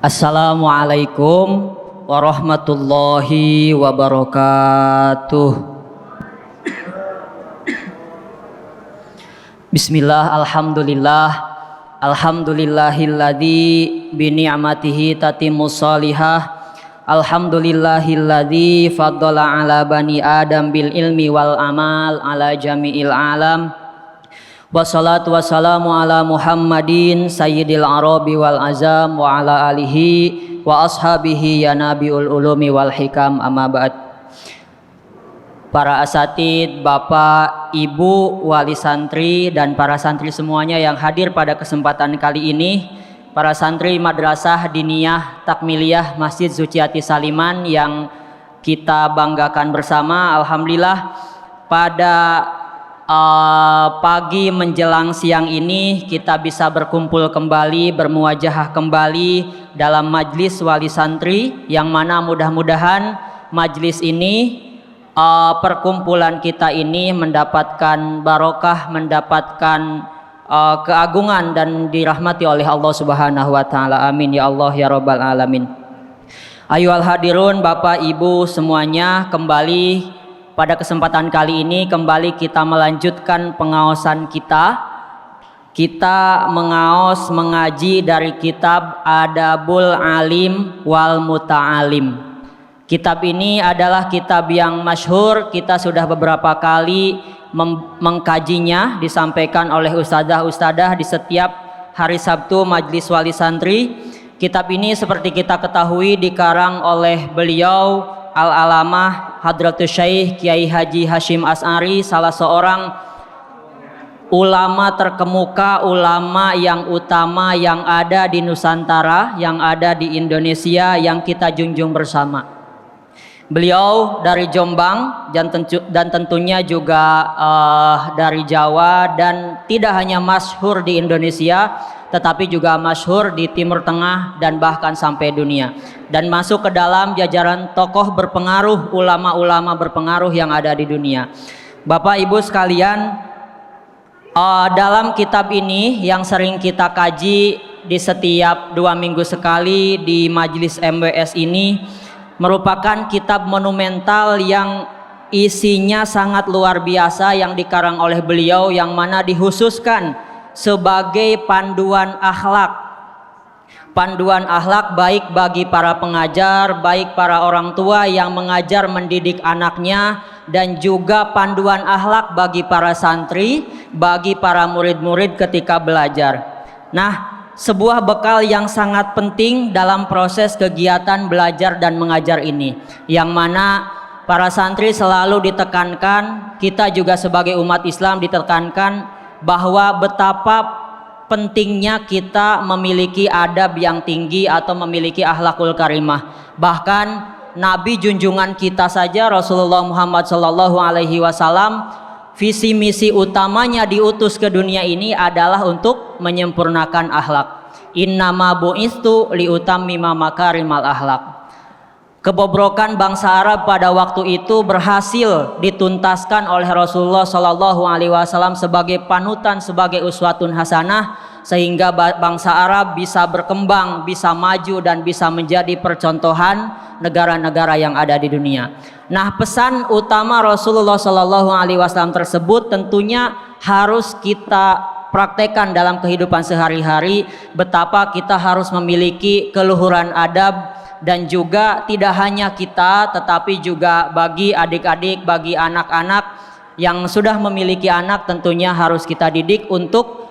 Assalamualaikum warahmatullahi wabarakatuh. Bismillah, alhamdulillah, alhamdulillahilladzi bini'matihi tatimmus salihah, alhamdulillahilladzi faddala ala bani adam bil ilmi wal amal ala jami'il alam. Wassalatu wassalamu ala Muhammadin sayyidil arabi wal azam wa ala alihi wa ashabihi ya nabiul ulumi wal hikam, amma ba'd. Para asatid, bapak, ibu, wali santri dan para santri semuanya yang hadir pada kesempatan kali ini, para santri Madrasah Diniyah Takmiliyah Masjid Zuciati Saliman yang kita banggakan bersama. Alhamdulillah pada pagi menjelang siang ini kita bisa berkumpul kembali, bermuajahah kembali dalam majlis wali santri, yang mana mudah-mudahan majlis ini, perkumpulan kita ini mendapatkan barokah, mendapatkan keagungan dan dirahmati oleh Allah Subhanahu wa taala. Amin ya Allah ya rabbal alamin. Ayyuhal hadirun, Bapak Ibu semuanya, kembali pada kesempatan kali ini kembali kita melanjutkan pengaosan kita. Kita mengaos mengaji dari kitab Adabul Alim wal Muta'alim. Kitab ini adalah kitab yang masyhur, kita sudah beberapa kali mengkajinya, disampaikan oleh ustadzah-ustadzah di setiap hari Sabtu Majlis Wali Santri. Kitab ini seperti kita ketahui dikarang oleh beliau Al-Alamah Hadratus Syekh Kiai Haji Hashim As'ari, salah seorang ulama terkemuka, ulama yang utama yang ada di Nusantara, yang ada di Indonesia, yang kita junjung bersama. Beliau dari Jombang dan tentunya juga dari Jawa, dan tidak hanya masyhur di Indonesia tetapi juga masyhur di Timur Tengah dan bahkan sampai dunia, dan masuk ke dalam jajaran tokoh berpengaruh, ulama-ulama berpengaruh yang ada di dunia. Bapak Ibu sekalian, dalam kitab ini yang sering kita kaji di setiap 2 minggu sekali di Majelis MWS ini, merupakan kitab monumental yang isinya sangat luar biasa, yang dikarang oleh beliau, yang mana dikhususkan sebagai panduan akhlak baik bagi para pengajar, baik para orang tua yang mengajar mendidik anaknya, dan juga panduan akhlak bagi para santri, bagi para murid-murid ketika belajar. Nah, sebuah bekal yang sangat penting dalam proses kegiatan belajar dan mengajar ini, yang mana para santri selalu ditekankan, kita juga sebagai umat Islam ditekankan bahwa betapa pentingnya kita memiliki adab yang tinggi atau memiliki akhlakul karimah. Bahkan Nabi junjungan kita saja Rasulullah Muhammad SAW, visi misi utamanya diutus ke dunia ini adalah untuk menyempurnakan akhlak. Innama bu'istu liutammima makarimal akhlak. Kebobrokan bangsa Arab pada waktu itu berhasil dituntaskan oleh Rasulullah SAW sebagai panutan, sebagai uswatun hasanah, sehingga bangsa Arab bisa berkembang, bisa maju, dan bisa menjadi percontohan negara-negara yang ada di dunia. Nah, pesan utama Rasulullah SAW tersebut tentunya harus kita praktekkan dalam kehidupan sehari-hari, betapa kita harus memiliki keluhuran adab. Dan juga tidak hanya kita, tetapi juga bagi adik-adik, bagi anak-anak yang sudah memiliki anak, tentunya harus kita didik untuk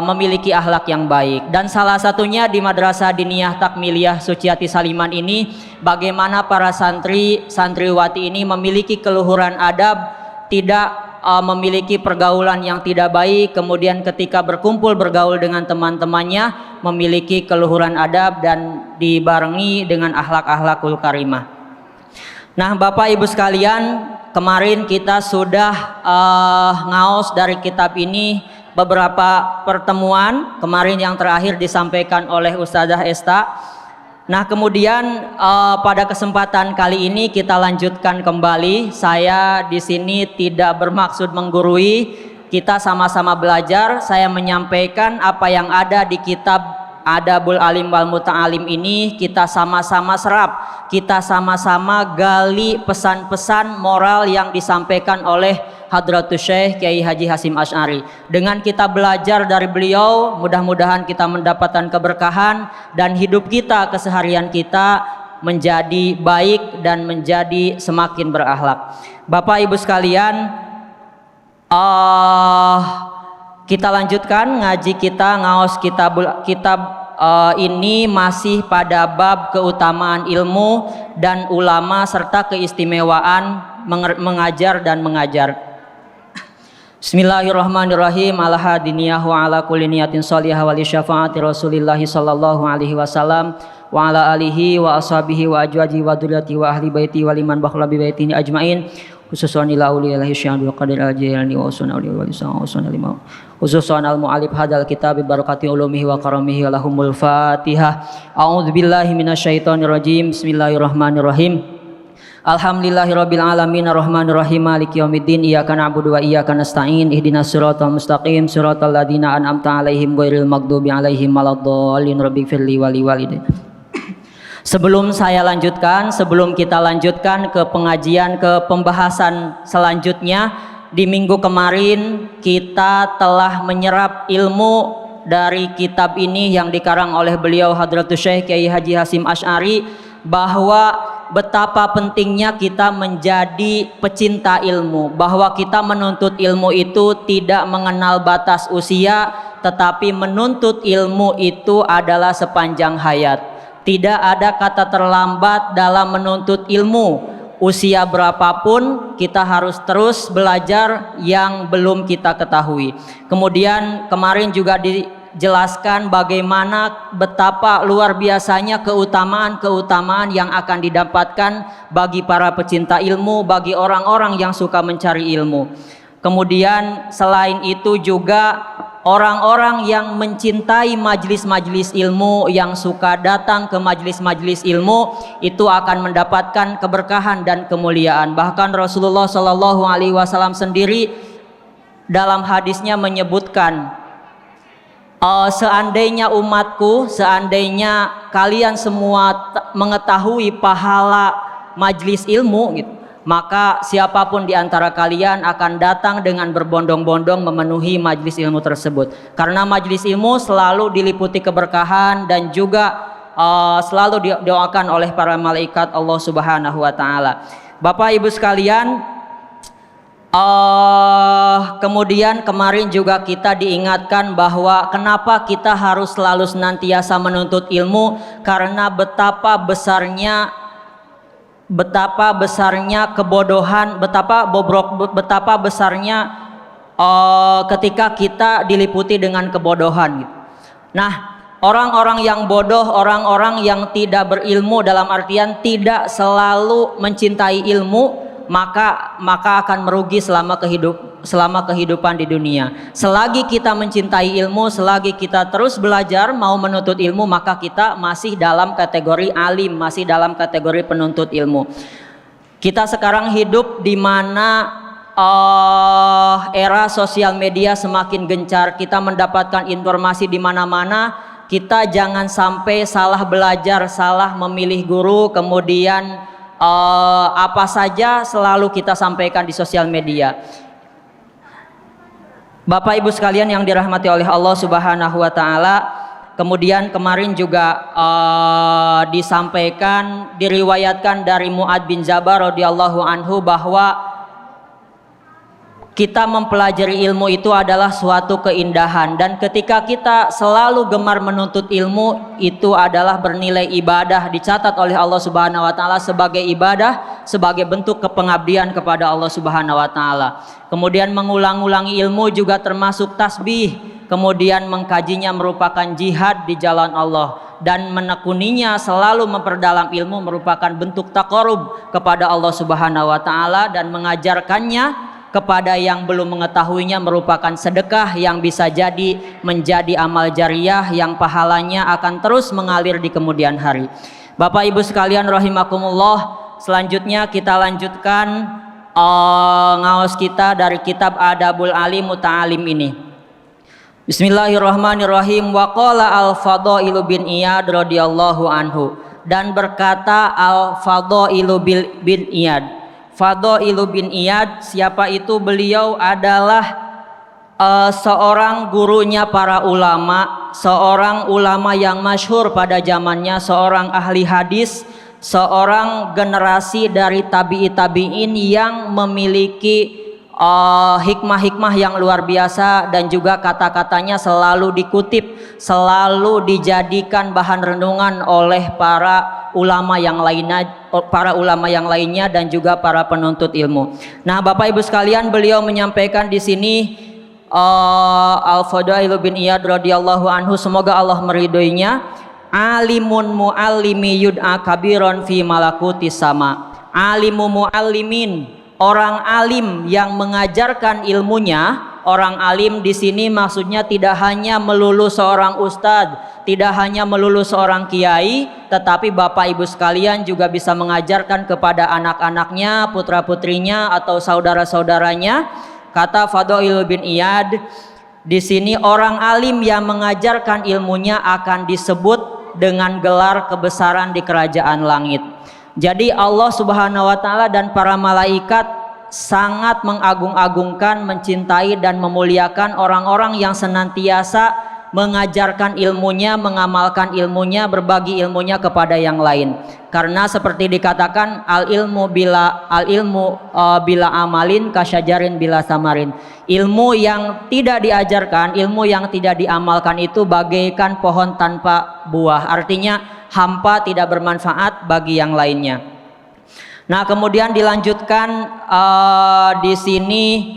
memiliki akhlak yang baik. Dan salah satunya di Madrasah Diniyah Takmiliyah Zuciati Saliman ini, bagaimana para santriwati ini memiliki keluhuran adab, tidak memiliki pergaulan yang tidak baik, kemudian ketika berkumpul bergaul dengan teman-temannya memiliki keluhuran adab dan dibarengi dengan akhlak-akhlakul karimah. Nah, Bapak Ibu sekalian, kemarin kita sudah ngaos dari kitab ini beberapa pertemuan. Kemarin yang terakhir disampaikan oleh Ustadzah Esta. Nah, kemudian pada kesempatan kali ini kita lanjutkan kembali. Saya di sini tidak bermaksud menggurui, kita sama-sama belajar. Saya menyampaikan apa yang ada di kitab Adabul Alim wal Muta'alim ini kita sama-sama serap, kita sama-sama gali pesan-pesan moral yang disampaikan oleh Hadratus Syekh Kiai Haji Hasyim Asy'ari. Dengan kita belajar dari beliau, mudah-mudahan kita mendapatkan keberkahan dan hidup kita, keseharian kita menjadi baik dan menjadi semakin berakhlak. Bapak Ibu sekalian, kita lanjutkan ngaji kita, ngaos kitab ini masih pada bab keutamaan ilmu dan ulama serta keistimewaan mengajar dan mengajar. Bismillahirrahmanirrahim. Ala hadiniyah wa ala kulli niyatin shalihah wa li syafaati Rasulillah sallallahu alaihi wasallam wa ala alihi wa ashabihi wa ajwajihi wa dzurriyyatihi wa ahli baiti wa liman bakhala bi baitihi ajmain. Khususan ila uliyallahi syahadul qadir al-jilani wa usuna uliya wa usuna lima khususan al-mu'alif hadal kitab barakati ulumihi wa karamihi wa lahumul fatihah. A'udzu billahi minasyaitonir rajim. Bismillahirrahmanirrahim. Alhamdulillahirabbil alamin arrahmanir rahim maliki yaumiddin iyyaka na'budu wa iyyaka nasta'in ihdinas siratal mustaqim siratal ladzina an'amta 'alaihim ghairil maghdubi alaihim waladdallin rabbighfirli wa li walidayya. Sebelum kita lanjutkan ke pengajian, ke pembahasan selanjutnya, di minggu kemarin kita telah menyerap ilmu dari kitab ini yang dikarang oleh beliau Hadratus Syekh Kiai Haji Hasyim Asy'ari, bahwa betapa pentingnya kita menjadi pecinta ilmu, bahwa kita menuntut ilmu itu tidak mengenal batas usia, tetapi menuntut ilmu itu adalah sepanjang hayat. Tidak ada kata terlambat dalam menuntut ilmu. Usia berapapun kita harus terus belajar yang belum kita ketahui. Kemudian kemarin juga dijelaskan bagaimana betapa luar biasanya keutamaan yang akan didapatkan bagi para pecinta ilmu, bagi orang-orang yang suka mencari ilmu. Kemudian selain itu juga orang-orang yang mencintai majelis-majelis ilmu, yang suka datang ke majelis-majelis ilmu, itu akan mendapatkan keberkahan dan kemuliaan. Bahkan Rasulullah Shallallahu Alaihi Wasallam sendiri dalam hadisnya menyebutkan, seandainya umatku, seandainya kalian semua mengetahui pahala majelis ilmu, gitu, maka siapapun di antara kalian akan datang dengan berbondong-bondong memenuhi majelis ilmu tersebut. Karena majelis ilmu selalu diliputi keberkahan dan juga selalu didoakan oleh para malaikat Allah Subhanahu wa taala. Bapak Ibu sekalian, kemudian kemarin juga kita diingatkan bahwa kenapa kita harus selalu senantiasa menuntut ilmu, karena betapa besarnya kebodohan, betapa besarnya ketika kita diliputi dengan kebodohan. Nah, orang-orang yang bodoh, orang-orang yang tidak berilmu, dalam artian tidak selalu mencintai ilmu, maka akan merugi selama kehidupan di dunia. Selagi kita mencintai ilmu, selagi kita terus belajar mau menuntut ilmu, maka kita masih dalam kategori alim, masih dalam kategori penuntut ilmu. Kita sekarang hidup di mana era sosial media semakin gencar, kita mendapatkan informasi di mana-mana. Kita jangan sampai salah belajar, salah memilih guru, kemudian apa saja selalu kita sampaikan di sosial media. Bapak Ibu sekalian yang dirahmati oleh Allah Subhanahu wa taala, kemudian kemarin juga disampaikan, diriwayatkan dari Mu'ad bin Jabal radhiyallahu anhu bahwa kita mempelajari ilmu itu adalah suatu keindahan, dan ketika kita selalu gemar menuntut ilmu, itu adalah bernilai ibadah, dicatat oleh Allah Subhanahu wa taala sebagai ibadah, sebagai bentuk kepengabdian kepada Allah Subhanahu wa taala. Kemudian mengulang-ulangi ilmu juga termasuk tasbih, kemudian mengkajinya merupakan jihad di jalan Allah, dan menekuninya selalu memperdalam ilmu merupakan bentuk taqarrub kepada Allah Subhanahu wa taala, dan mengajarkannya kepada yang belum mengetahuinya merupakan sedekah yang bisa jadi menjadi amal jariyah yang pahalanya akan terus mengalir di kemudian hari. Bapak Ibu sekalian rahimakumullah, selanjutnya kita lanjutkan ngaos kita dari kitab Adabul Alim Muta'alim ini. Bismillahirrahmanirrahim. Wa qala Al-Fadailu bin Iyad radhiyallahu anhu, dan berkata Al-Fadailu bin Iyad. Fadailu bin Iyad, siapa itu? Beliau adalah seorang gurunya para ulama, seorang ulama yang masyhur pada zamannya, seorang ahli hadis, seorang generasi dari tabi'in yang memiliki hikmah-hikmah yang luar biasa, dan juga kata-katanya selalu dikutip, selalu dijadikan bahan renungan oleh para ulama yang lainnya dan juga para penuntut ilmu. Nah, Bapak Ibu sekalian, beliau menyampaikan di sini Al-Fadail bin Iyad radhiyallahu anhu, semoga Allah meridhoinya, alimun muallimi yud'a kabiron fi malakutis sama. Alimu muallimin, orang alim yang mengajarkan ilmunya. Orang alim di sini maksudnya tidak hanya melulu seorang ustadz, tidak hanya melulu seorang kiai, tetapi Bapak Ibu sekalian juga bisa mengajarkan kepada anak-anaknya, putra-putrinya atau saudara-saudaranya. Kata Fadail bin Iyad, di sini orang alim yang mengajarkan ilmunya akan disebut dengan gelar kebesaran di kerajaan langit. Jadi Allah Subhanahu wa taala dan para malaikat sangat mengagung-agungkan, mencintai dan memuliakan orang-orang yang senantiasa mengajarkan ilmunya, mengamalkan ilmunya, berbagi ilmunya kepada yang lain. Karena seperti dikatakan al ilmu bila amalin kasyajarin bila samarin. Ilmu yang tidak diajarkan, ilmu yang tidak diamalkan itu bagaikan pohon tanpa buah. Artinya hampa, tidak bermanfaat bagi yang lainnya. Nah, kemudian dilanjutkan di sini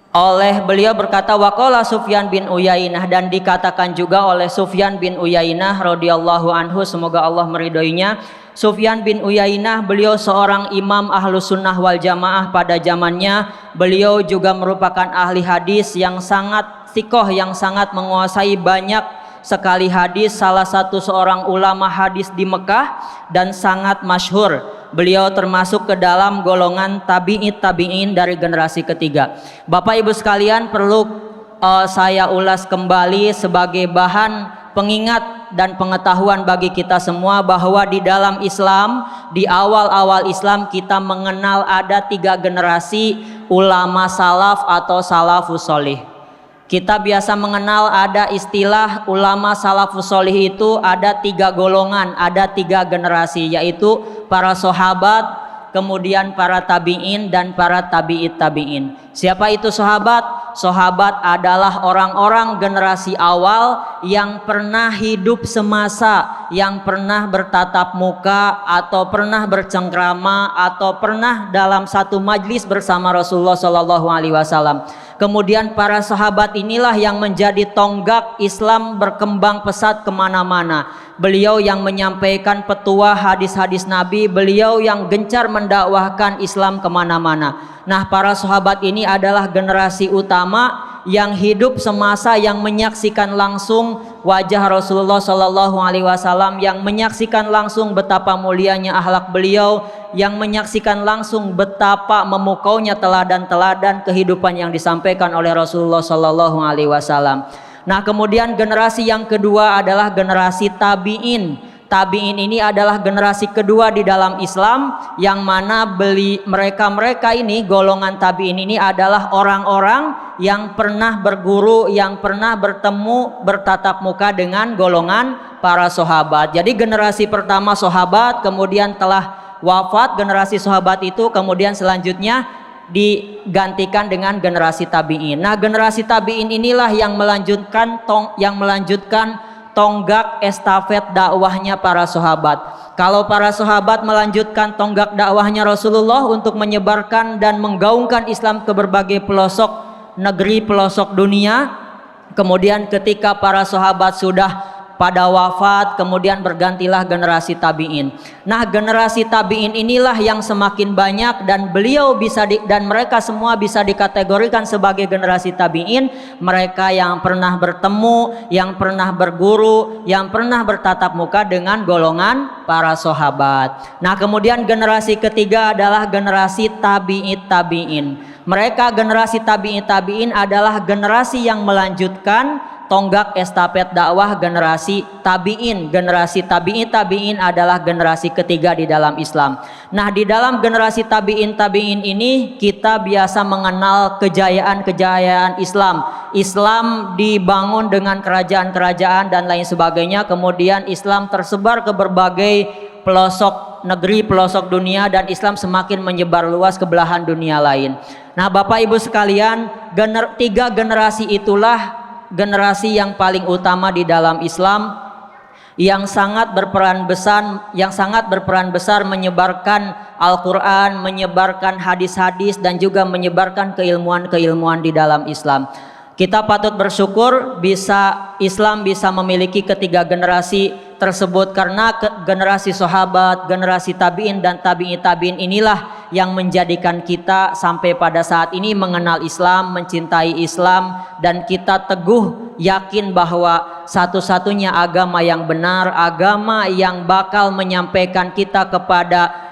oleh beliau berkata waqala Sufyan bin Uyainah, dan dikatakan juga oleh Sufyan bin Uyainah radhiyallahu anhu, semoga Allah meridhoinya. Sufyan bin Uyainah, beliau seorang imam Ahlus Sunnah wal Jamaah pada zamannya. Beliau juga merupakan ahli hadis yang sangat thiqah, yang sangat menguasai banyak sekali hadis, salah satu seorang ulama hadis di Mekah dan sangat masyhur. Beliau termasuk ke dalam golongan tabi'in dari generasi ketiga. Bapak Ibu sekalian, perlu saya ulas kembali sebagai bahan pengingat dan pengetahuan bagi kita semua bahwa di dalam Islam, di awal-awal Islam kita mengenal ada 3 generasi ulama salaf atau salafus sholih. Kita biasa mengenal ada istilah ulama salafus sholih, itu ada 3 golongan, ada 3 generasi, yaitu para sahabat, kemudian para tabi'in dan para tabi'it tabi'in. Siapa itu sahabat? Sahabat adalah orang-orang generasi awal yang pernah hidup semasa, yang pernah bertatap muka atau pernah bercengkrama atau pernah dalam satu majlis bersama Rasulullah SAW. Kemudian para sahabat inilah yang menjadi tonggak Islam berkembang pesat kemana-mana. Beliau yang menyampaikan petuah hadis-hadis Nabi, beliau yang gencar mendakwahkan Islam kemana-mana. Nah, para sahabat ini adalah generasi utama yang hidup semasa, yang menyaksikan langsung wajah Rasulullah SAW, yang menyaksikan langsung betapa mulianya akhlak beliau, yang menyaksikan langsung betapa memukaunya teladan-teladan kehidupan yang disampaikan oleh Rasulullah SAW. Nah, kemudian generasi yang kedua adalah generasi tabi'in. Tabi'in ini adalah generasi kedua di dalam Islam, yang mana mereka ini, golongan tabi'in ini adalah orang-orang yang pernah berguru, yang pernah bertemu, bertatap muka dengan golongan para sahabat. Jadi generasi pertama sahabat, kemudian telah wafat generasi sahabat itu, kemudian selanjutnya digantikan dengan generasi tabi'in. Nah, generasi tabi'in inilah yang melanjutkan tonggak estafet dakwahnya para sahabat. Kalau para sahabat melanjutkan tonggak dakwahnya Rasulullah untuk menyebarkan dan menggaungkan Islam ke berbagai pelosok negeri, pelosok dunia, kemudian ketika para sahabat sudah pada wafat, kemudian bergantilah generasi tabi'in. Nah, generasi tabi'in inilah yang semakin banyak, dan dan mereka semua bisa dikategorikan sebagai generasi tabi'in. Mereka yang pernah bertemu, yang pernah berguru, yang pernah bertatap muka dengan golongan para sahabat. Nah, kemudian generasi ketiga adalah generasi tabi'it tabi'in. Mereka generasi tabi'in adalah generasi yang melanjutkan tonggak estafet dakwah generasi tabi'in. Generasi tabi'in adalah generasi ketiga di dalam Islam. Nah, di dalam generasi tabi'in ini kita biasa mengenal kejayaan-kejayaan Islam. Islam dibangun dengan kerajaan-kerajaan dan lain sebagainya. Kemudian Islam tersebar ke berbagai pelosok negeri, pelosok dunia, dan Islam semakin menyebar luas ke belahan dunia lain. Nah, Bapak Ibu sekalian, tiga generasi itulah generasi yang paling utama di dalam Islam, yang sangat berperan besar menyebarkan Al-Quran, menyebarkan hadis-hadis, dan juga menyebarkan keilmuan-keilmuan di dalam Islam. Kita patut bersyukur Islam bisa memiliki ketiga generasi tersebut, karena generasi sahabat, generasi tabi'in, dan tabi'in inilah yang menjadikan kita sampai pada saat ini mengenal Islam, mencintai Islam, dan kita teguh yakin bahwa satu-satunya agama yang benar, agama yang bakal menyampaikan kita kepada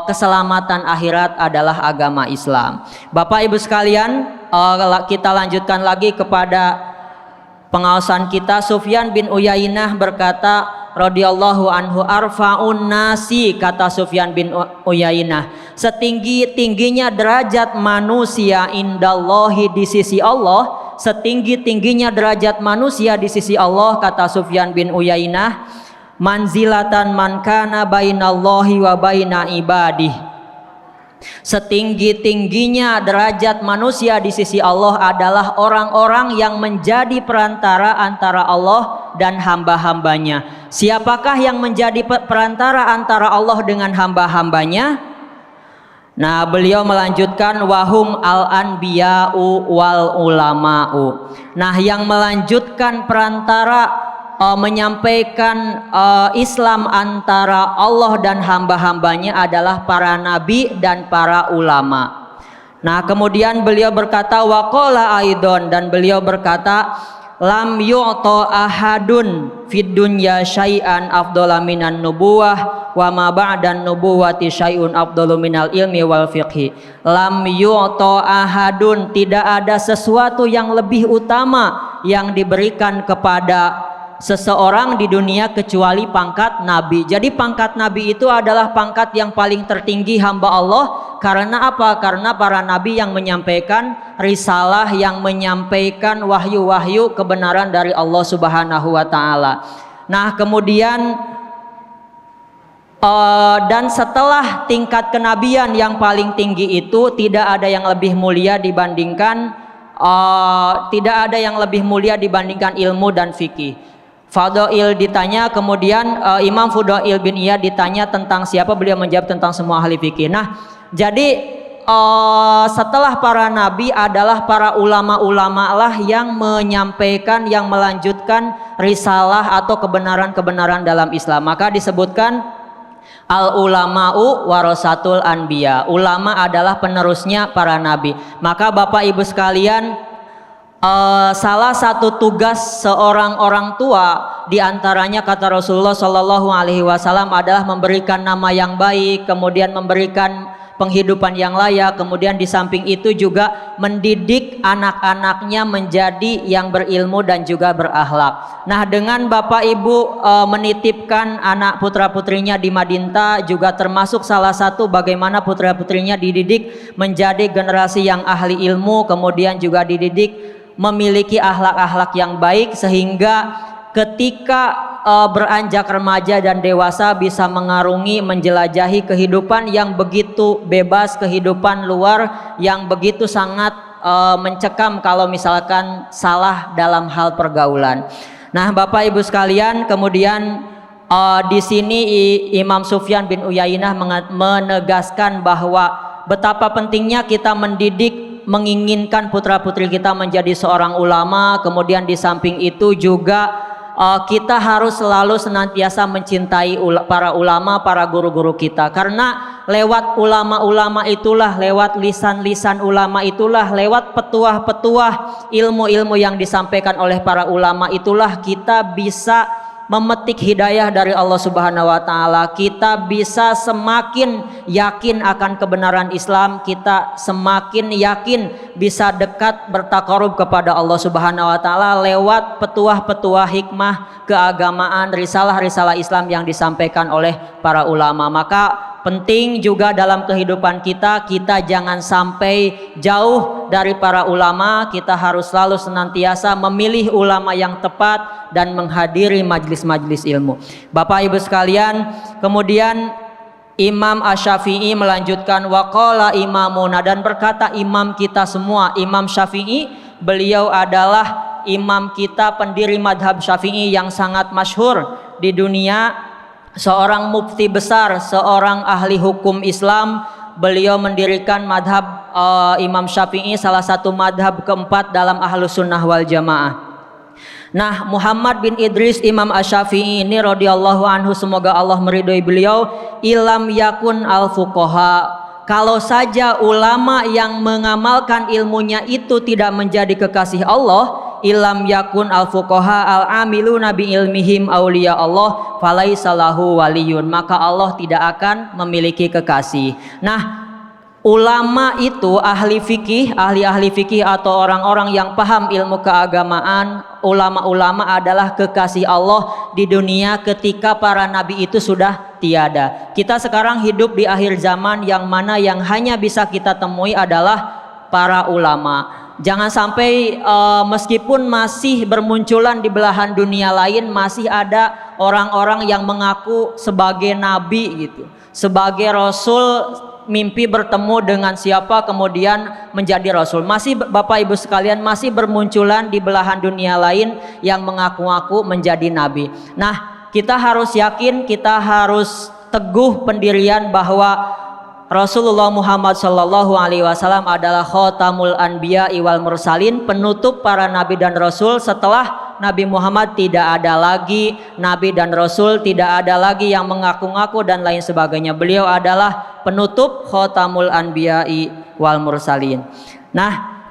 keselamatan akhirat adalah agama Islam. Bapak Ibu sekalian, kita lanjutkan lagi kepada pengawasan kita. Sufyan bin Uyainah berkata radhiyallahu anhu, arfa'un nasi, kata Sufyan bin Uyainah, setinggi-tingginya derajat manusia indallahi, di sisi Allah, setinggi-tingginya derajat manusia di sisi Allah, kata Sufyan bin Uyainah, manzilatan man kana bainallahi wa baina ibadih, setinggi-tingginya derajat manusia di sisi Allah adalah orang-orang yang menjadi perantara antara Allah dan hamba-hambanya. Siapakah yang menjadi perantara antara Allah dengan hamba-hambanya? Nah, beliau melanjutkan, wahum al-anbiya'u wal ulama'u. Nah, yang melanjutkan perantara menyampaikan Islam antara Allah dan hamba-hambanya adalah para nabi dan para ulama. Nah, kemudian beliau berkata, waqala aidon, dan beliau berkata, lam yu'ta ahadun fid dunya syai'an afdhala minan nubuwah wa ma ba'dan nubuwati syai'un afdalu minal ilmi wal fiqhi. Lam yu'ta ahadun, tidak ada sesuatu yang lebih utama yang diberikan kepada seseorang di dunia kecuali pangkat nabi. Jadi pangkat nabi itu adalah pangkat yang paling tertinggi hamba Allah. Karena apa? Karena para nabi yang menyampaikan risalah, yang menyampaikan wahyu-wahyu kebenaran dari Allah Subhanahu wa taala. Nah, kemudian dan setelah tingkat kenabian yang paling tinggi itu, tidak ada yang lebih mulia dibandingkan ilmu dan fikih. Fadail ditanya, kemudian Imam Fudail bin Iyad ditanya tentang siapa, beliau menjawab tentang semua ahli fikih. Nah, jadi setelah para nabi adalah para ulama-ulama lah yang menyampaikan, yang melanjutkan risalah atau kebenaran-kebenaran dalam Islam. Maka disebutkan al ulama'u warasatul anbiya. Ulama adalah penerusnya para nabi. Maka Bapak Ibu sekalian, salah satu tugas seorang orang tua diantaranya, kata Rasulullah Shallallahu Alaihi Wasallam, adalah memberikan nama yang baik, kemudian memberikan penghidupan yang layak, kemudian di samping itu juga mendidik anak-anaknya menjadi yang berilmu dan juga berakhlak. Nah, dengan Bapak Ibu menitipkan anak putra-putrinya di Madinta juga termasuk salah satu bagaimana putra-putrinya dididik menjadi generasi yang ahli ilmu, kemudian juga dididik memiliki akhlak-akhlak yang baik, sehingga ketika beranjak remaja dan dewasa bisa mengarungi, menjelajahi kehidupan yang begitu bebas, kehidupan luar yang begitu sangat mencekam kalau misalkan salah dalam hal pergaulan. Nah, Bapak Ibu sekalian, kemudian di sini Imam Sufyan bin Uyainah menegaskan bahwa betapa pentingnya kita mendidik, menginginkan putra-putri kita menjadi seorang ulama. Kemudian di samping itu juga kita harus selalu senantiasa mencintai para ulama, para guru-guru kita, karena lewat ulama-ulama itulah, lewat lisan-lisan ulama itulah, lewat petuah-petuah ilmu-ilmu yang disampaikan oleh para ulama itulah kita bisa memetik hidayah dari Allah Subhanahu wa taala, kita bisa semakin yakin akan kebenaran Islam, kita semakin yakin bisa dekat bertakarub kepada Allah Subhanahu wa taala lewat petuah-petuah hikmah keagamaan, risalah-risalah Islam yang disampaikan oleh para ulama. Maka penting juga dalam kehidupan kita, kita jangan sampai jauh dari para ulama. Kita harus selalu senantiasa memilih ulama yang tepat dan menghadiri majlis-majlis ilmu. Bapak Ibu sekalian, kemudian Imam Asy-Syafi'i melanjutkan, waqala imamuna, dan berkata imam kita semua, Imam Syafi'i, beliau adalah imam kita, pendiri madhab Syafi'i yang sangat masyhur di dunia, seorang mufti besar, seorang ahli hukum Islam. Beliau mendirikan madhab Imam Syafi'i, salah satu madhab keempat dalam Ahlus Sunnah wal Jamaah. Nah, Muhammad bin Idris Imam Asy-Syafi'i ini radhiyallahu anhu, semoga Allah meridhoi beliau, ilam yakun al fuqaha, kalau saja ulama yang mengamalkan ilmunya itu tidak menjadi kekasih Allah, ilam yakun al fuqaha al amiluna bi ilmihim auliya Allah falaisa lahu waliyun, maka Allah tidak akan memiliki kekasih. Nah, ulama itu ahli fikih, ahli fikih atau orang-orang yang paham ilmu keagamaan. Ulama-ulama adalah kekasih Allah di dunia ketika para nabi itu sudah tiada. Kita sekarang hidup di akhir zaman yang mana yang hanya bisa kita temui adalah para ulama. Jangan sampai meskipun masih bermunculan di belahan dunia lain, masih ada orang-orang yang mengaku sebagai nabi gitu, sebagai rasul, mimpi bertemu dengan siapa kemudian menjadi rasul. Masih Bapak Ibu sekalian, masih bermunculan di belahan dunia lain yang mengaku-ngaku menjadi nabi. Nah, kita harus yakin, kita harus teguh pendirian bahwa Rasulullah Muhammad Sallallahu Alaihi Wasallam adalah khotamul anbiya wal mursalin, penutup para nabi dan rasul. Setelah Nabi Muhammad tidak ada lagi nabi dan rasul, tidak ada lagi yang mengaku-ngaku dan lain sebagainya. Beliau adalah penutup khotamul anbiya wal mursalin. Nah,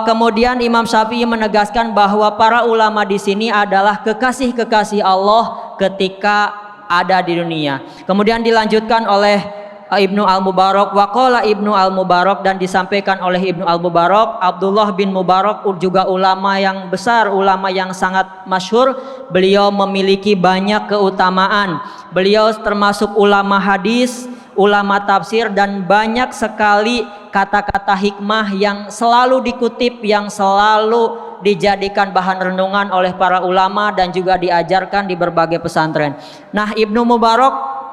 kemudian Imam Syafi'i menegaskan bahwa para ulama di sini adalah kekasih-kekasih Allah ketika ada di dunia. Kemudian dilanjutkan oleh Ibnu Al-Mubarak, waqala Ibnu Al-Mubarak, dan disampaikan oleh Ibnu Al-Mubarak, Abdullah bin Mubarak juga ulama yang besar, ulama yang sangat masyhur. Beliau memiliki banyak keutamaan. Beliau termasuk ulama hadis, ulama tafsir, dan banyak sekali kata-kata hikmah yang selalu dikutip, yang selalu dijadikan bahan renungan oleh para ulama dan juga diajarkan di berbagai pesantren. Nah, Ibnu Mubarak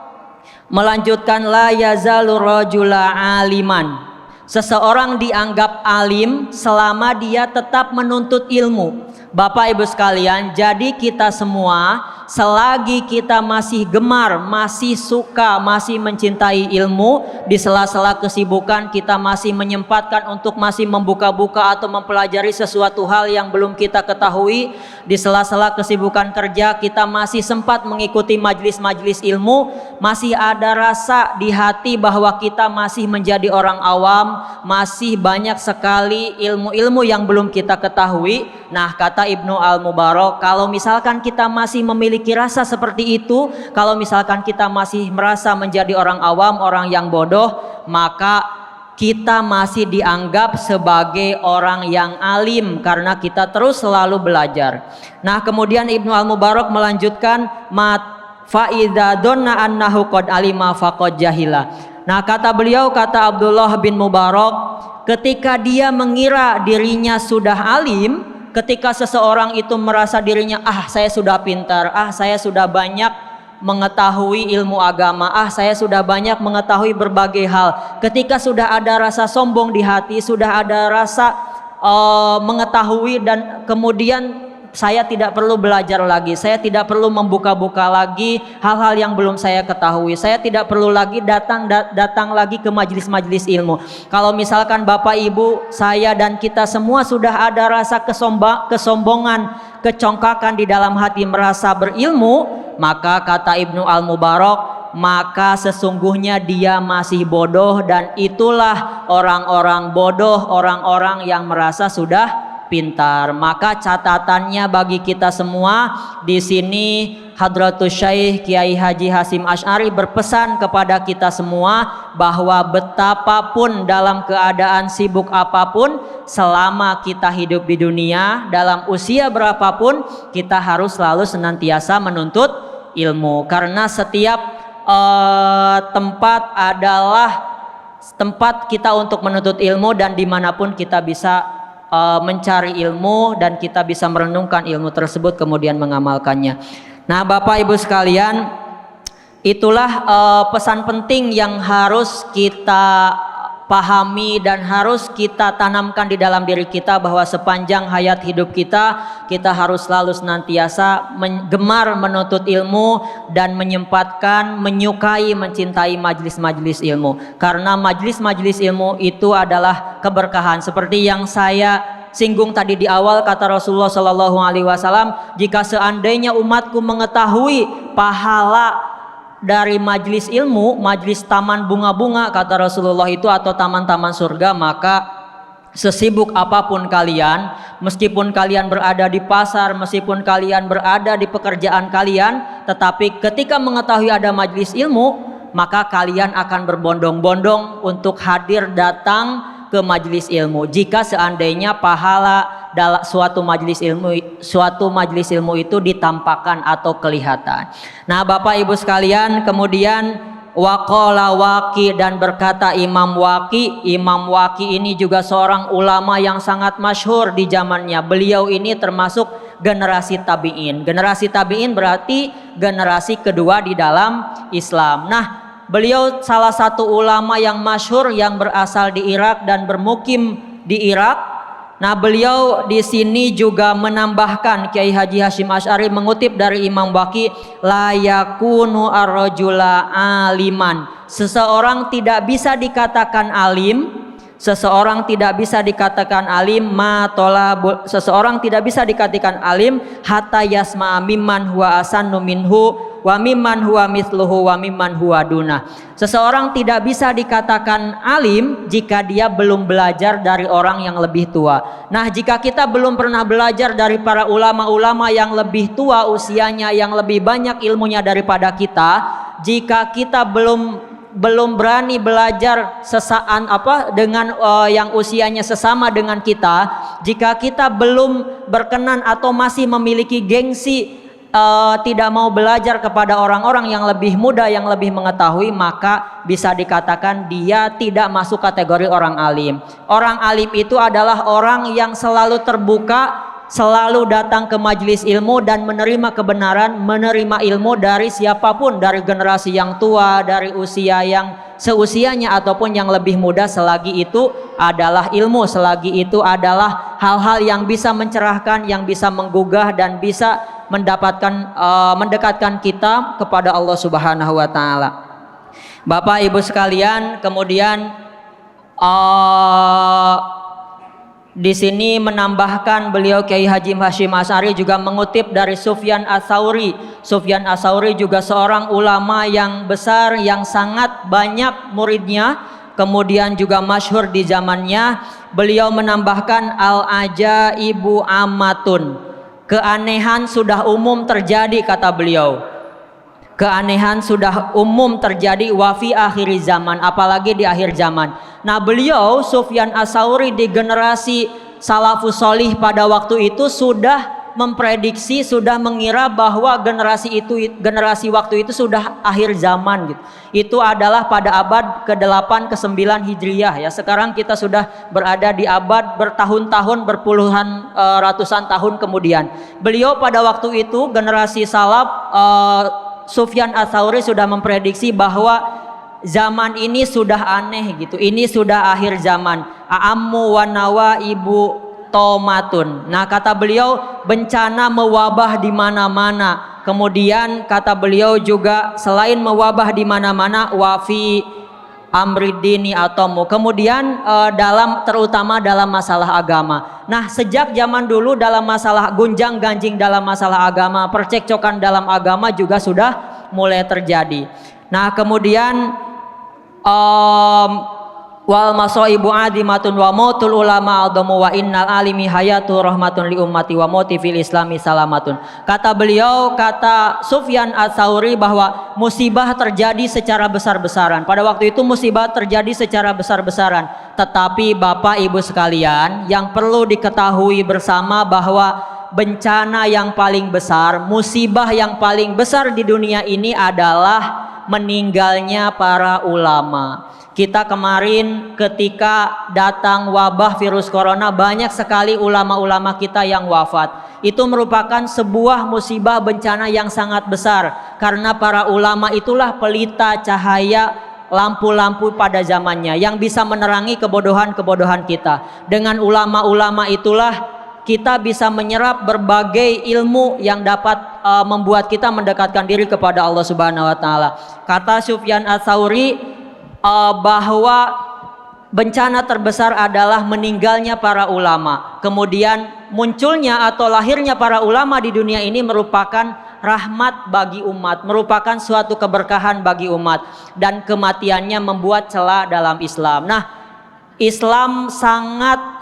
melanjutkan, la yazalu rajula aliman, seseorang dianggap alim selama dia tetap menuntut ilmu. Bapak Ibu sekalian, jadi kita semua selagi kita masih gemar, masih suka, masih mencintai ilmu, di sela-sela kesibukan kita masih menyempatkan untuk masih membuka-buka atau mempelajari sesuatu hal yang belum kita ketahui. Di sela-sela kesibukan kerja kita masih sempat mengikuti majlis-majlis ilmu, masih ada rasa di hati bahwa kita masih menjadi orang awam, masih banyak sekali ilmu-ilmu yang belum kita ketahui. Nah, kata Ibnu Al-Mubarak, kalau misalkan kita masih memiliki rasa seperti itu, kalau misalkan kita masih merasa menjadi orang awam, orang yang bodoh, maka kita masih dianggap sebagai orang yang alim karena kita terus selalu belajar. Nah, kemudian Ibnu Al-Mubarak melanjutkan, fa idza dhanna annahu qad alima faqad jahila. Nah, kata beliau, kata Abdullah bin Mubarak, ketika dia mengira dirinya sudah alim, ketika seseorang itu merasa dirinya, saya sudah pintar, saya sudah banyak mengetahui ilmu agama, saya sudah banyak mengetahui berbagai hal. Ketika sudah ada rasa sombong di hati, sudah ada rasa mengetahui, dan kemudian saya tidak perlu belajar lagi, saya tidak perlu membuka-buka lagi hal-hal yang belum saya ketahui, saya tidak perlu lagi datang lagi ke majelis-majelis ilmu. Kalau misalkan Bapak Ibu, saya dan kita semua sudah ada rasa kesombongan, kecongkakan di dalam hati merasa berilmu, maka kata Ibnu Al-Mubarak, maka sesungguhnya dia masih bodoh, dan itulah orang-orang bodoh, orang-orang yang merasa sudah pintar. Maka catatannya bagi kita semua di sini, Hadratus Syekh Kiai Haji Hasyim Asy'ari berpesan kepada kita semua bahwa betapapun dalam keadaan sibuk apapun, selama kita hidup di dunia, dalam usia berapapun, kita harus selalu senantiasa menuntut ilmu. Karena setiap tempat adalah tempat kita untuk menuntut ilmu, dan dimanapun kita bisa mencari ilmu dan kita bisa merenungkan ilmu tersebut kemudian mengamalkannya. Nah, Bapak Ibu sekalian, itulah pesan penting yang harus kita pahami dan harus kita tanamkan di dalam diri kita, bahwa sepanjang hayat hidup kita, kita harus selalu senantiasa gemar menuntut ilmu dan menyempatkan, menyukai, mencintai majelis-majelis ilmu. Karena majelis-majelis ilmu itu adalah keberkahan. Seperti yang saya singgung tadi di awal, kata Rasulullah Shallallahu Alaihi Wasallam, jika seandainya umatku mengetahui pahala dari majelis ilmu, majelis taman bunga-bunga, kata Rasulullah itu, atau taman-taman surga, maka sesibuk apapun kalian, meskipun kalian berada di pasar, meskipun kalian berada di pekerjaan kalian, tetapi ketika mengetahui ada majelis ilmu, maka kalian akan berbondong-bondong untuk hadir datang ke majelis ilmu. Jika seandainya pahala dalam suatu majelis ilmu itu ditampakkan atau kelihatan. Nah, Bapak Ibu sekalian, kemudian waqala Waqi, dan berkata Imam Waqi. Imam Waqi ini juga seorang ulama yang sangat masyhur di zamannya. Beliau ini termasuk generasi tabi'in. Generasi tabi'in berarti generasi kedua di dalam Islam. Nah, beliau salah satu ulama yang masyhur yang berasal di Irak dan bermukim di Irak. Nah, beliau di sini juga menambahkan, Kiai Haji Hasyim Asy'ari mengutip dari Imam Waqi, la yakunu ar-rajula aliman. Seseorang tidak bisa dikatakan alim, seseorang tidak bisa dikatakan alim seseorang tidak bisa dikatakan alim hatta yasma mimman huwa asannu minhu wa mimman huwa mithluhu wa mimman huwa duna. Seseorang tidak bisa dikatakan alim jika dia belum belajar dari orang yang lebih tua. Nah, jika kita belum pernah belajar dari para ulama-ulama yang lebih tua usianya, yang lebih banyak ilmunya daripada kita, jika kita belum berani belajar dengan yang usianya sesama dengan kita, jika kita belum berkenan atau masih memiliki gengsi tidak mau belajar kepada orang-orang yang lebih muda, yang lebih mengetahui, maka bisa dikatakan dia tidak masuk kategori orang alim. Orang alim itu adalah orang yang selalu terbuka, selalu datang ke majelis ilmu dan menerima kebenaran, menerima ilmu dari siapapun, dari generasi yang tua, dari usia yang seusianya ataupun yang lebih muda, selagi itu adalah ilmu, selagi itu adalah hal-hal yang bisa mencerahkan, yang bisa menggugah dan bisa mendekatkan kita kepada Allah Subhanahu wa taala. Bapak Ibu sekalian, kemudian di sini menambahkan beliau, Kiai Haji Hasyim Asy'ari juga mengutip dari Sufyan Ats-Tsauri. Sufyan Ats-Tsauri juga seorang ulama yang besar, yang sangat banyak muridnya, kemudian juga masyhur di zamannya. Beliau menambahkan al-ajaibu ammatun. Keanehan sudah umum terjadi, kata beliau. Keanehan sudah umum terjadi wa fi akhir zaman, apalagi di akhir zaman. Nah, beliau Sufyan Ats-Tsauri di generasi salafus sholih pada waktu itu sudah memprediksi, sudah mengira bahwa generasi waktu itu sudah akhir zaman gitu. Itu adalah pada abad ke-8 ke-9 Hijriyah ya. Sekarang kita sudah berada di abad bertahun-tahun, berpuluhan ratusan tahun kemudian. Beliau pada waktu itu generasi salaf, Sufyan Ats-Tsauri sudah memprediksi bahwa zaman ini sudah aneh gitu. Ini sudah akhir zaman. A'ammu wa nawaibu tomatun. Nah, kata beliau, bencana mewabah di mana-mana. Kemudian kata beliau juga selain mewabah di mana-mana, wafi amridini atomu. Kemudian terutama dalam masalah agama. Nah, sejak zaman dulu dalam masalah gunjang-ganjing dalam masalah agama, percekcokan dalam agama juga sudah mulai terjadi. Nah, kemudian wal masaibu adimatun wa mautul ulama adamu wa innal alimi hayatu rahmatun li ummati wa mauti fil islami salamatun. Kata beliau, kata Sufyan Ats-Tsauri, bahwa musibah terjadi secara besar-besaran. Pada waktu itu musibah terjadi secara besar-besaran. Tetapi Bapak Ibu sekalian, yang perlu diketahui bersama bahwa bencana yang paling besar, musibah yang paling besar di dunia ini adalah meninggalnya para ulama. Kita kemarin ketika datang wabah virus corona, banyak sekali ulama-ulama kita yang wafat. Itu merupakan sebuah musibah bencana yang sangat besar, karena para ulama itulah pelita cahaya lampu-lampu pada zamannya yang bisa menerangi kebodohan-kebodohan kita. Dengan ulama-ulama itulah kita bisa menyerap berbagai ilmu yang dapat membuat kita mendekatkan diri kepada Allah Subhanahu wa taala. Kata Sufyan Ats-Tsauri bahwa bencana terbesar adalah meninggalnya para ulama. Kemudian munculnya atau lahirnya para ulama di dunia ini merupakan rahmat bagi umat, merupakan suatu keberkahan bagi umat, dan kematiannya membuat celah dalam Islam. Nah, Islam sangat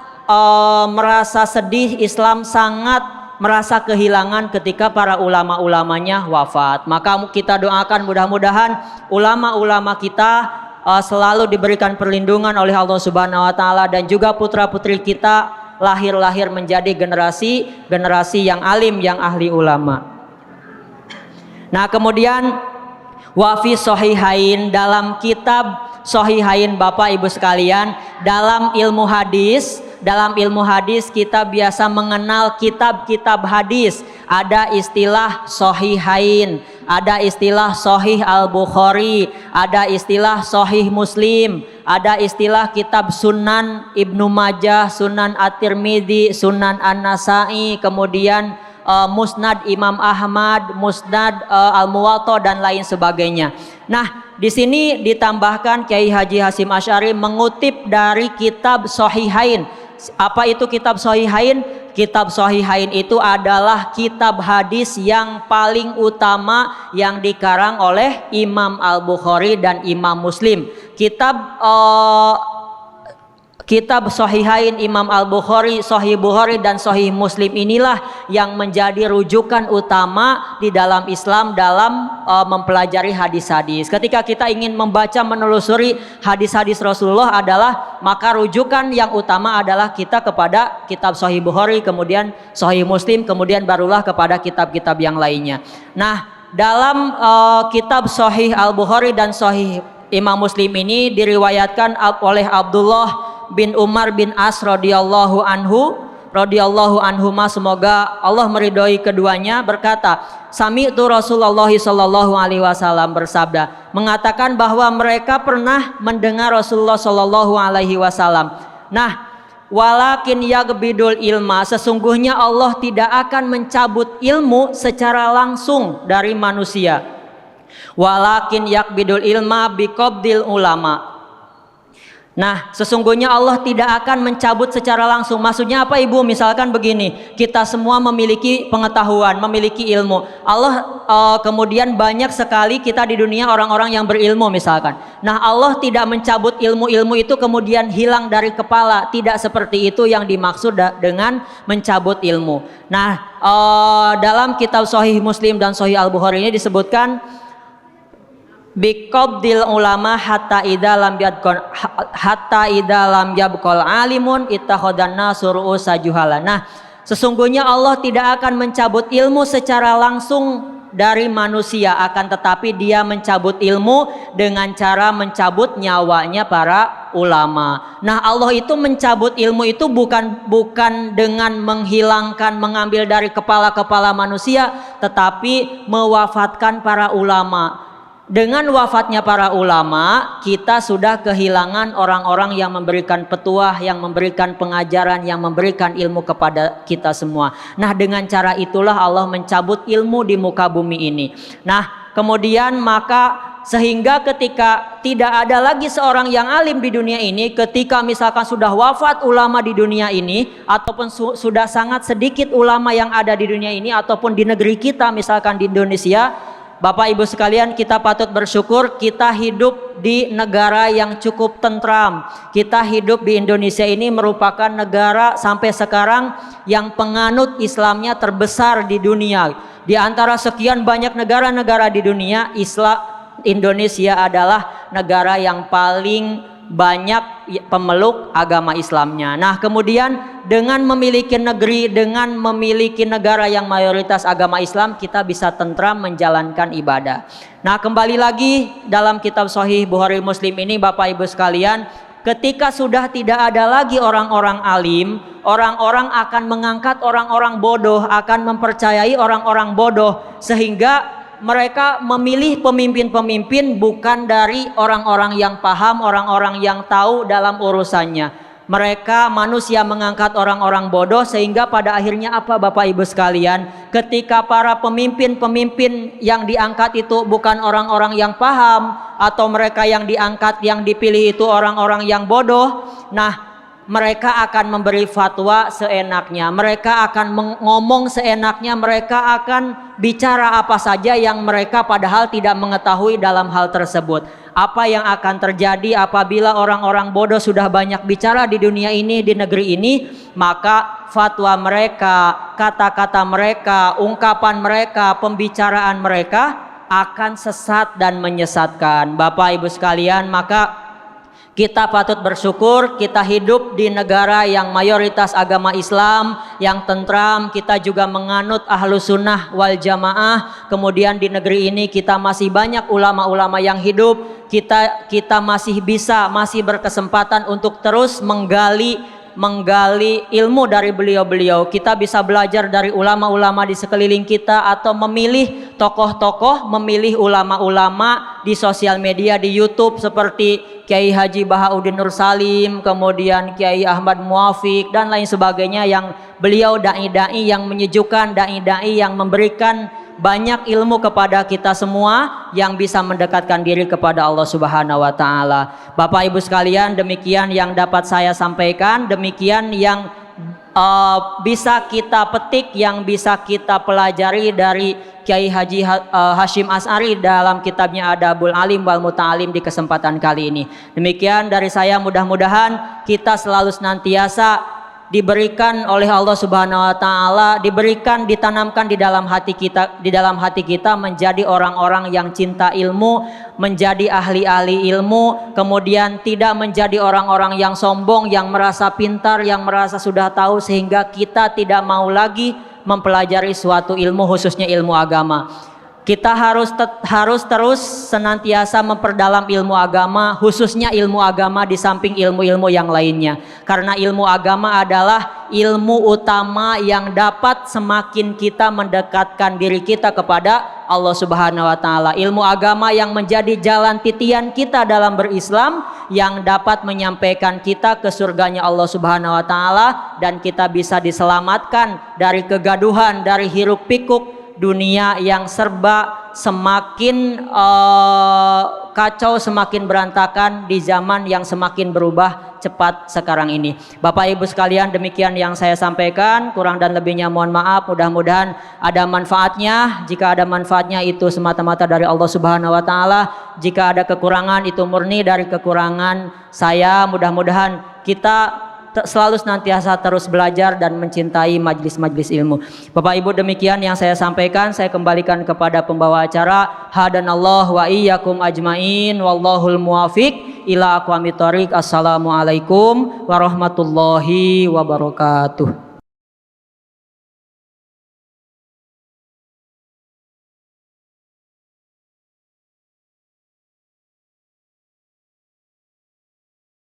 merasa sedih, Islam sangat merasa kehilangan ketika para ulama-ulamanya wafat. Maka kita doakan mudah-mudahan ulama-ulama kita selalu diberikan perlindungan oleh Allah Subhanahu wa taala, dan juga putra-putri kita lahir menjadi generasi yang alim, yang ahli ulama. Nah, kemudian wa fi shahihain, dalam kitab Shahihain Bapak Ibu sekalian, dalam ilmu hadis kita biasa mengenal kitab-kitab hadis. Ada istilah Shahihain, ada istilah Sahih Al-Bukhari, ada istilah Sahih Muslim, ada istilah kitab Sunan Ibnu Majah, Sunan At-Tirmidzi, Sunan An-Nasai, kemudian Musnad Imam Ahmad, Musnad Al-Muwatta, dan lain sebagainya. Nah, di sini ditambahkan Kiai Haji Hasyim Asy'ari mengutip dari kitab Shahihain. Apa itu kitab Shahihain? Kitab Shahihain itu adalah kitab hadis yang paling utama yang dikarang oleh Imam Al-Bukhari dan Imam Muslim. Kitab Shahihain Imam Al-Bukhari, Sahih Bukhari, dan Sahih Muslim inilah yang menjadi rujukan utama di dalam Islam dalam mempelajari hadis-hadis. Ketika kita ingin membaca, menelusuri hadis-hadis Rasulullah adalah, maka rujukan yang utama adalah kita kepada kitab Sahih Bukhari, kemudian Sahih Muslim, kemudian barulah kepada kitab-kitab yang lainnya. Nah, dalam kitab Sahih Al-Bukhari dan Sahih Imam Muslim ini diriwayatkan oleh Abdullah bin Umar bin As radhiyallahu anhuma, semoga Allah meridhoi keduanya, berkata, sami'tu Rasulullah sallallahu alaihi wasallam bersabda, mengatakan bahwa mereka pernah mendengar Rasulullah sallallahu alaihi wasallam. Nah, walakin yagbidul ilma, sesungguhnya Allah tidak akan mencabut ilmu secara langsung dari manusia. Walakin yakbidul ilma biqabdil ulama. Nah, sesungguhnya Allah tidak akan mencabut secara langsung. Maksudnya apa, Ibu? Misalkan begini, kita semua memiliki pengetahuan, memiliki ilmu. Allah kemudian banyak sekali kita di dunia orang-orang yang berilmu misalkan. Nah, Allah tidak mencabut ilmu-ilmu itu kemudian hilang dari kepala. Tidak seperti itu yang dimaksud dengan mencabut ilmu. Nah, dalam kitab Sahih Muslim dan Sahih Al-Bukhari ini disebutkan biqabdil ulama hatta idza lam yabqal alimun ittakhadhan nasu ru'usa juhala. Nah, sesungguhnya Allah tidak akan mencabut ilmu secara langsung dari manusia, akan tetapi Dia mencabut ilmu dengan cara mencabut nyawanya para ulama. Nah, Allah itu mencabut ilmu itu bukan dengan menghilangkan, mengambil dari kepala-kepala manusia, tetapi mewafatkan para ulama. Dengan wafatnya para ulama, kita sudah kehilangan orang-orang yang memberikan petuah, yang memberikan pengajaran, yang memberikan ilmu kepada kita semua. Nah, dengan cara itulah Allah mencabut ilmu di muka bumi ini. Nah, kemudian maka sehingga ketika tidak ada lagi seorang yang alim di dunia ini, ketika misalkan sudah wafat ulama di dunia ini, ataupun sudah sangat sedikit ulama yang ada di dunia ini, ataupun di negeri kita misalkan di Indonesia, Bapak Ibu sekalian, kita patut bersyukur kita hidup di negara yang cukup tentram. Kita hidup di Indonesia ini merupakan negara sampai sekarang yang penganut Islamnya terbesar di dunia. Di antara sekian banyak negara-negara di dunia, Indonesia adalah negara yang paling banyak pemeluk agama Islamnya. Nah, kemudian dengan memiliki negeri, dengan memiliki negara yang mayoritas agama Islam, kita bisa tentram menjalankan ibadah. Nah, kembali lagi dalam kitab Sahih Bukhari Muslim ini, Bapak Ibu sekalian, ketika sudah tidak ada lagi orang-orang alim, orang-orang akan mengangkat orang-orang bodoh, akan mempercayai orang-orang bodoh, sehingga mereka memilih pemimpin-pemimpin bukan dari orang-orang yang paham, orang-orang yang tahu dalam urusannya. Mereka manusia mengangkat orang-orang bodoh, sehingga pada akhirnya apa Bapak Ibu sekalian? Ketika para pemimpin-pemimpin yang diangkat itu bukan orang-orang yang paham, atau mereka yang diangkat, yang dipilih itu orang-orang yang bodoh, nah mereka akan memberi fatwa seenaknya, mereka akan ngomong seenaknya, mereka akan bicara apa saja yang mereka padahal tidak mengetahui dalam hal tersebut. Apa yang akan terjadi apabila orang-orang bodoh sudah banyak bicara di dunia ini, di negeri ini, maka fatwa mereka, kata-kata mereka, ungkapan mereka, pembicaraan mereka akan sesat dan menyesatkan. Bapak Ibu sekalian, maka kita patut bersyukur kita hidup di negara yang mayoritas agama Islam, yang tentram. Kita juga menganut Ahlus Sunnah wal Jamaah. Kemudian di negeri ini kita masih banyak ulama-ulama yang hidup. Kita masih berkesempatan untuk terus menggali ilmu dari beliau-beliau. Kita bisa belajar dari ulama-ulama di sekeliling kita, atau memilih tokoh-tokoh, memilih ulama-ulama di sosial media, di YouTube seperti Kiai Haji Bahauddin Nur Salim, kemudian Kiai Ahmad Muafiq dan lain sebagainya, yang beliau dai-dai yang menyejukkan, dai-dai yang memberikan banyak ilmu kepada kita semua, yang bisa mendekatkan diri kepada Allah Subhanahu wa taala. Bapak Ibu sekalian, demikian yang dapat saya sampaikan, demikian yang bisa kita petik, yang bisa kita pelajari dari Kiai Haji Hashim As'ari dalam kitabnya Adabul Alim wal Muta'alim di kesempatan kali ini. Demikian dari saya, mudah-mudahan kita selalu senantiasa diberikan oleh Allah Subhanahu wa taala, ditanamkan di dalam hati kita menjadi orang-orang yang cinta ilmu, menjadi ahli-ahli ilmu, kemudian tidak menjadi orang-orang yang sombong, yang merasa pintar, yang merasa sudah tahu, sehingga kita tidak mau lagi mempelajari suatu ilmu, khususnya ilmu agama. Kita harus terus senantiasa memperdalam ilmu agama, khususnya ilmu agama di samping ilmu-ilmu yang lainnya. Karena ilmu agama adalah ilmu utama yang dapat semakin kita mendekatkan diri kita kepada Allah Subhanahu wa taala. Ilmu agama yang menjadi jalan titian kita dalam berislam, yang dapat menyampaikan kita ke surganya Allah Subhanahu wa taala, dan kita bisa diselamatkan dari kegaduhan, dari hiruk pikuk dunia yang serba semakin kacau, semakin berantakan di zaman yang semakin berubah cepat sekarang ini. Bapak Ibu sekalian, demikian yang saya sampaikan, kurang dan lebihnya mohon maaf. Mudah-mudahan ada manfaatnya. Jika ada manfaatnya, itu semata-mata dari Allah Subhanahu wa taala. Jika ada kekurangan, itu murni dari kekurangan saya. Mudah-mudahan kita selalu senantiasa terus belajar dan mencintai majlis-majlis ilmu. Bapak Ibu, demikian yang saya sampaikan. Saya kembalikan kepada pembawa acara. Hadanallah wa iyyakum ajmain, wallahul muwafiq ila aqwamit thoriq. Assalamualaikum warahmatullahi wabarakatuh.